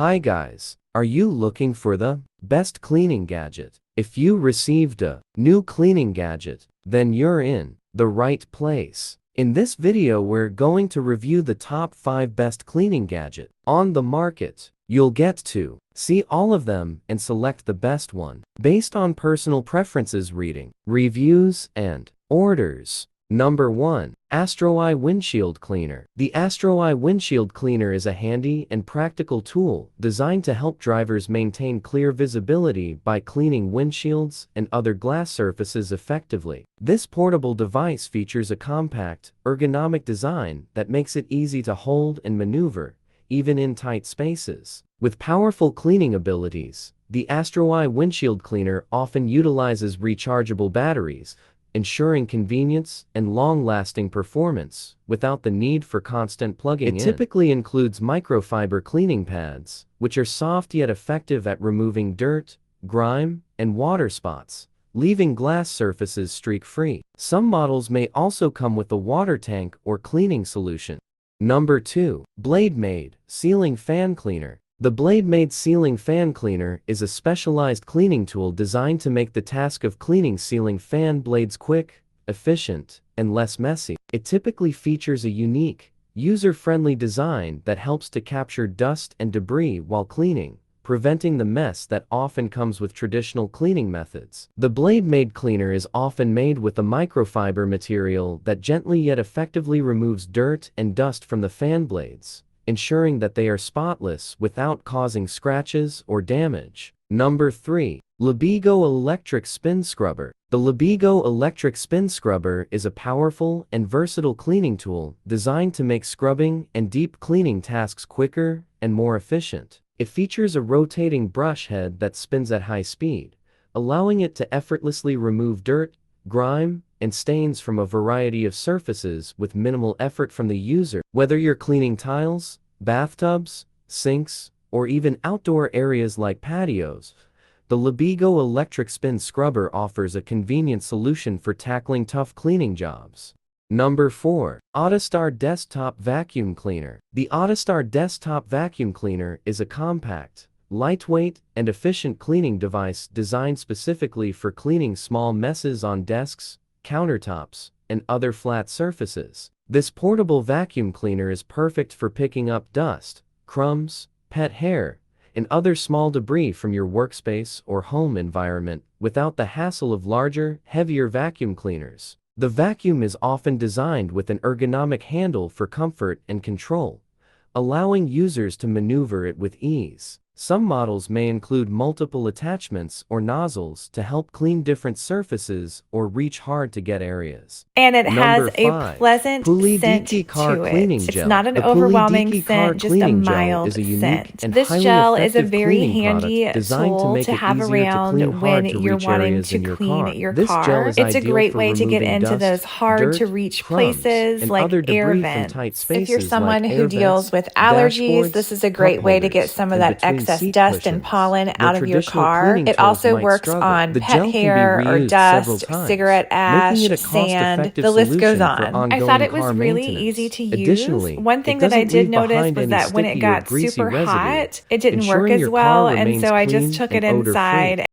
Hi guys, are you looking for the best cleaning gadget? If you received a new cleaning gadget, then you're in the right place. In this video we're going to review the top 5 best cleaning gadget on the market. You'll get to see all of them and select the best one based on personal preferences, reading, reviews, and orders. Number 1. AstroAI Windshield Cleaner. The AstroAI Windshield Cleaner is a handy and practical tool designed to help drivers maintain clear visibility by cleaning windshields and other glass surfaces effectively. This portable device features a compact, ergonomic design that makes it easy to hold and maneuver, even in tight spaces. With powerful cleaning abilities, the AstroAI Windshield Cleaner often utilizes rechargeable batteries, ensuring convenience and long-lasting performance without the need for constant plugging in. It typically includes microfiber cleaning pads, which are soft yet effective at removing dirt, grime, and water spots, leaving glass surfaces streak-free. Some models may also come with a water tank or cleaning solution. Number 2. Maid Ceiling Fan Cleaner. The Maid Ceiling Fan Cleaner is a specialized cleaning tool designed to make the task of cleaning ceiling fan blades quick, efficient, and less messy. It typically features a unique, user-friendly design that helps to capture dust and debris while cleaning, preventing the mess that often comes with traditional cleaning methods. The Maid Cleaner is often made with a microfiber material that gently yet effectively removes dirt and dust from the fan blades, ensuring that they are spotless without causing scratches or damage. Number 3. LABIGO Electric Spin Scrubber. The LABIGO Electric Spin Scrubber is a powerful and versatile cleaning tool designed to make scrubbing and deep cleaning tasks quicker and more efficient. It features a rotating brush head that spins at high speed, allowing it to effortlessly remove dirt, grime, and stains from a variety of surfaces with minimal effort from the user. Whether you're cleaning tiles, bathtubs, sinks, or even outdoor areas like patios, the LABIGO Electric Spin Scrubber offers a convenient solution for tackling tough cleaning jobs. Number 4. ODISTAR Desktop Vacuum Cleaner. The ODISTAR Desktop Vacuum Cleaner is a compact, lightweight, and efficient cleaning device designed specifically for cleaning small messes on desks, countertops, and other flat surfaces. This portable vacuum cleaner is perfect for picking up dust, crumbs, pet hair, and other small debris from your workspace or home environment without the hassle of larger, heavier vacuum cleaners. The vacuum is often designed with an ergonomic handle for comfort and control, allowing users to maneuver it with ease. Some models may include multiple attachments or nozzles to help clean different surfaces or reach hard-to-get areas. And it has Number a 5. pleasant scent PULIDIKI Car to Cleaning it. Gel. It's not an The overwhelming PULIDIKI Car scent, just a Cleaning Gel mild is a unique scent. and This highly gel is a effective very cleaning handy product designed to tool make to it have easier to around clean when hard-to-reach you're wanting areas to in your clean car. your This gel car. is It's a ideal great for way to get removing into dust, those hard-to-reach dirt, crumbs, places and like other air debris from vents. tight If you're spaces someone like who air deals vents, with allergies, dashboards, this is a cup great way to get holders, some of and that between excess seat dust and cushions. pollen Where out of your traditional car. cleaning It tools also might works struggle, on the pet gel can be hair or reused several dust, times, cigarette making ash, it a sand. cost-effective The list goes solution for on. I ongoing thought it was car really maintenance. easy to use. Additionally, One thing it that I doesn't did leave notice behind was any that when it sticky or got greasy super residue, hot, it didn't work ensuring as your well, car and remains so I just clean took and it odor-free. inside